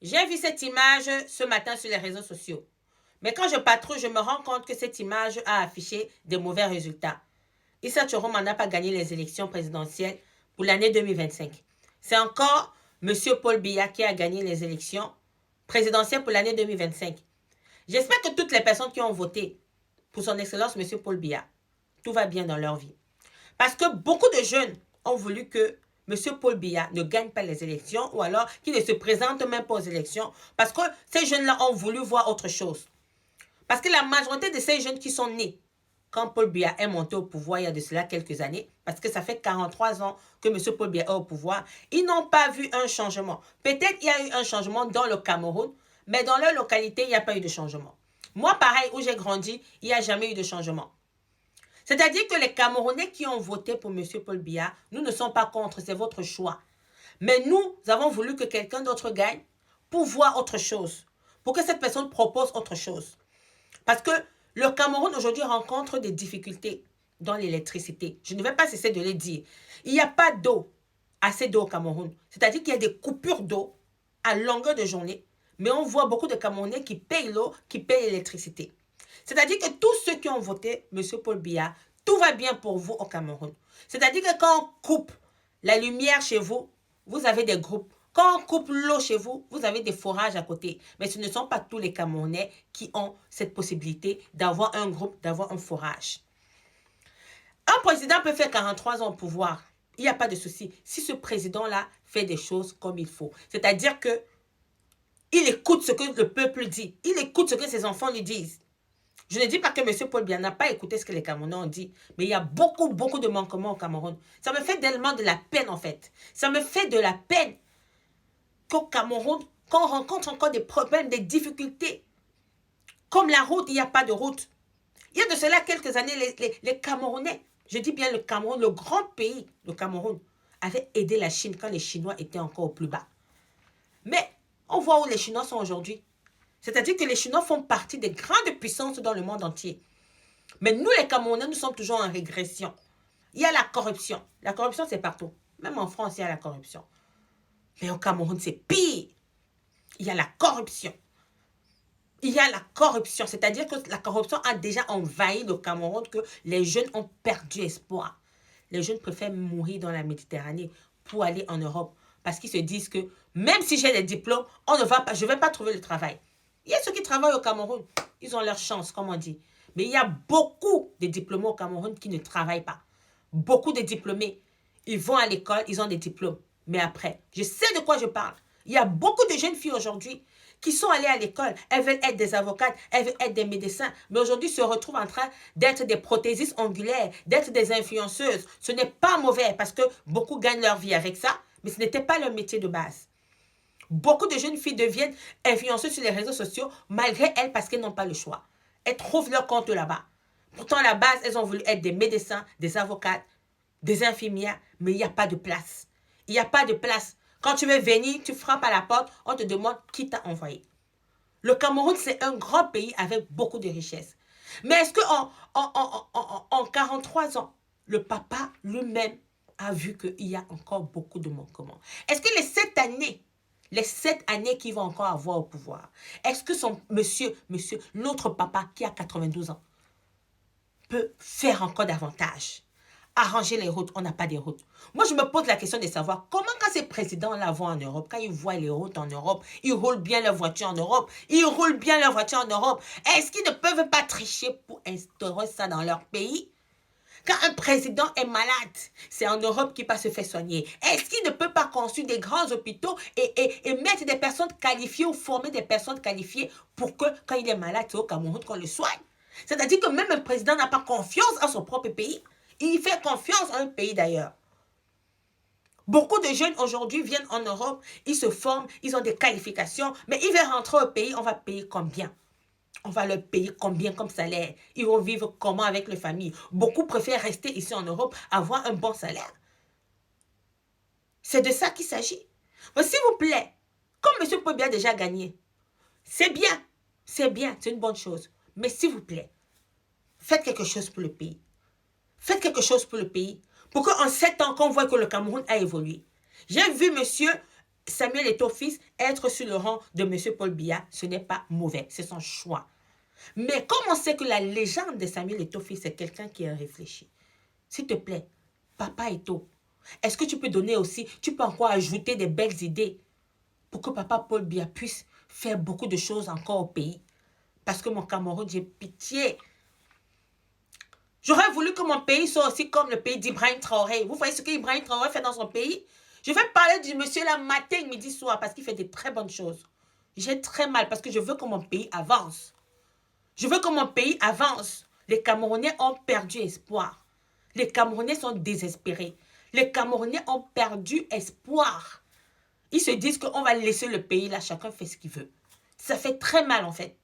J'ai vu cette image ce matin sur les réseaux sociaux. Mais quand je patrouille, je me rends compte que cette image a affiché des mauvais résultats. Issa Choroma n'a pas gagné les élections présidentielles pour l'année 2025. C'est encore M. Paul Biya qui a gagné les élections présidentielles pour l'année 2025. J'espère que toutes les personnes qui ont voté pour son excellence M. Paul Biya, tout va bien dans leur vie. Parce que beaucoup de jeunes ont voulu que M. Paul Biya ne gagne pas les élections ou alors qu'il ne se présente même pas aux élections parce que ces jeunes-là ont voulu voir autre chose. Parce que la majorité de ces jeunes qui sont nés quand Paul Biya est monté au pouvoir il y a de cela quelques années, parce que ça fait 43 ans que M. Paul Biya est au pouvoir, ils n'ont pas vu un changement. Peut-être il y a eu un changement dans le Cameroun, mais dans leur localité, il n'y a pas eu de changement. Moi, pareil, où j'ai grandi, il n'y a jamais eu de changement. C'est-à-dire que les Camerounais qui ont voté pour M. Paul Biya, nous ne sommes pas contre, c'est votre choix. Mais nous avons voulu que quelqu'un d'autre gagne pour voir autre chose, pour que cette personne propose autre chose. Parce que le Cameroun aujourd'hui rencontre des difficultés dans l'électricité. Je ne vais pas cesser de le dire. Il n'y a pas d'eau, assez d'eau au Cameroun. C'est-à-dire qu'il y a des coupures d'eau à longueur de journée, mais on voit beaucoup de Camerounais qui payent l'eau, qui payent l'électricité. C'est-à-dire que tous ceux qui ont voté M. Paul Biya, tout va bien pour vous au Cameroun. C'est-à-dire que quand on coupe la lumière chez vous, vous avez des groupes. Quand on coupe l'eau chez vous, vous avez des forages à côté. Mais ce ne sont pas tous les Camerounais qui ont cette possibilité d'avoir un groupe, d'avoir un forage. Un président peut faire 43 ans au pouvoir. Il n'y a pas de souci. Si ce président-là fait des choses comme il faut. C'est-à-dire que il écoute ce que le peuple dit. Il écoute ce que ses enfants lui disent. Je ne dis pas que M. Paul Biya n'a pas écouté ce que les Camerounais ont dit, mais il y a beaucoup, beaucoup de manquements au Cameroun. Ça me fait tellement de la peine, en fait. Ça me fait de la peine qu'au Cameroun, qu'on rencontre encore des problèmes, des difficultés. Comme la route, il n'y a pas de route. Il y a de cela quelques années, les Camerounais, je dis bien le Cameroun, le grand pays, le Cameroun, avait aidé la Chine quand les Chinois étaient encore au plus bas. Mais on voit où les Chinois sont aujourd'hui. C'est-à-dire que les Chinois font partie des grandes puissances dans le monde entier. Mais nous, les Camerounais, nous sommes toujours en régression. Il y a la corruption. La corruption, c'est partout. Même en France, il y a la corruption. Mais au Cameroun, c'est pire. Il y a la corruption. Il y a la corruption. C'est-à-dire que la corruption a déjà envahi le Cameroun, que les jeunes ont perdu espoir. Les jeunes préfèrent mourir dans la Méditerranée pour aller en Europe. Parce qu'ils se disent que même si j'ai des diplômes, je ne vais pas trouver le travail. Il y a ceux qui travaillent au Cameroun. Ils ont leur chance, comme on dit. Mais il y a beaucoup de diplômés au Cameroun qui ne travaillent pas. Beaucoup de diplômés. Ils vont à l'école, ils ont des diplômes. Mais après, je sais de quoi je parle. Il y a beaucoup de jeunes filles aujourd'hui qui sont allées à l'école. Elles veulent être des avocates, elles veulent être des médecins. Mais aujourd'hui, se retrouvent en train d'être des prothésistes ongulaires, d'être des influenceuses. Ce n'est pas mauvais parce que beaucoup gagnent leur vie avec ça. Mais ce n'était pas leur métier de base. Beaucoup de jeunes filles deviennent influenceuses sur les réseaux sociaux malgré elles parce qu'elles n'ont pas le choix. Elles trouvent leur compte là-bas. Pourtant, à la base, elles ont voulu être des médecins, des avocates, des infirmières, mais il n'y a pas de place. Il n'y a pas de place. Quand tu veux venir, tu frappes à la porte, on te demande qui t'a envoyé. Le Cameroun, c'est un grand pays avec beaucoup de richesses. Mais est-ce qu'en 43 ans, le papa lui-même a vu qu'il y a encore beaucoup de manquements? Est-ce que les 7 années qu'il va encore avoir au pouvoir, est-ce que son monsieur, l'autre papa qui a 92 ans, peut faire encore davantage? Arranger les routes, on n'a pas de routes. Moi, je me pose la question de savoir comment quand ces présidents-là vont en Europe, quand ils voient les routes en Europe, ils roulent bien leur voiture en Europe, ils roulent bien leur voiture en Europe. Est-ce qu'ils ne peuvent pas tricher pour instaurer ça dans leur pays? Quand un président est malade, c'est en Europe qu'il va se faire soigner. Est-ce qu'il ne peut pas construire des grands hôpitaux et mettre des personnes qualifiées ou former des personnes qualifiées pour que quand il est malade, c'est au Cameroun qu'on le soigne? C'est-à-dire que même un président n'a pas confiance en son propre pays. Il fait confiance à un pays d'ailleurs. Beaucoup de jeunes aujourd'hui viennent en Europe, ils se forment, ils ont des qualifications, mais ils veulent rentrer au pays, on va payer combien? On va leur payer combien comme salaire? Ils vont vivre comment avec les familles? Beaucoup préfèrent rester ici en Europe, avoir un bon salaire. C'est de ça qu'il s'agit. Mais s'il vous plaît, comme M. Paul Biya a déjà gagné, c'est bien, c'est une bonne chose. Mais s'il vous plaît, faites quelque chose pour le pays. Faites quelque chose pour le pays. Pour qu'en 7 ans, qu'on voit que le Cameroun a évolué. J'ai vu monsieur Samuel Eto'o-Fils, être sur le rang de M. Paul Biya, ce n'est pas mauvais, c'est son choix. Mais comme on sait que la légende de Samuel Eto'o-Fils, c'est quelqu'un qui a réfléchi, s'il te plaît, Papa Eto'o, est-ce que tu peux donner aussi, tu peux encore ajouter des belles idées pour que Papa Paul Biya puisse faire beaucoup de choses encore au pays? Parce que mon Cameroun, j'ai pitié. J'aurais voulu que mon pays soit aussi comme le pays d'Ibrahim Traoré. Vous voyez ce qu'Ibrahim Traoré fait dans son pays? Je vais parler du monsieur là matin, midi, soir, parce qu'il fait des très bonnes choses. J'ai très mal parce que je veux que mon pays avance. Je veux que mon pays avance. Les Camerounais ont perdu espoir. Les Camerounais sont désespérés. Les Camerounais ont perdu espoir. Ils se disent qu'on va laisser le pays là, chacun fait ce qu'il veut. Ça fait très mal en fait.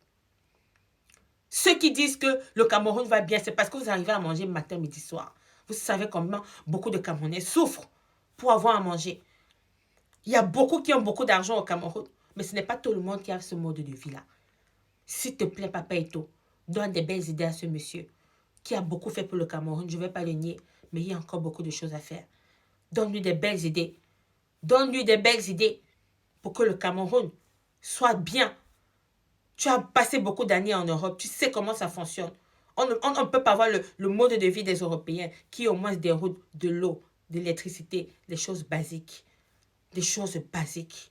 Ceux qui disent que le Cameroun va bien, c'est parce que vous arrivez à manger matin, midi, soir. Vous savez combien beaucoup de Camerounais souffrent pour avoir à manger. Il y a beaucoup qui ont beaucoup d'argent au Cameroun, mais ce n'est pas tout le monde qui a ce mode de vie-là. S'il te plaît, Papa Eto'o, donne des belles idées à ce monsieur qui a beaucoup fait pour le Cameroun. Je ne vais pas le nier, mais il y a encore beaucoup de choses à faire. Donne-lui des belles idées. Donne-lui des belles idées pour que le Cameroun soit bien. Tu as passé beaucoup d'années en Europe, tu sais comment ça fonctionne. On ne peut pas avoir le mode de vie des Européens qui au moins déroulent de l'eau, de l'électricité, des choses basiques. Des choses basiques.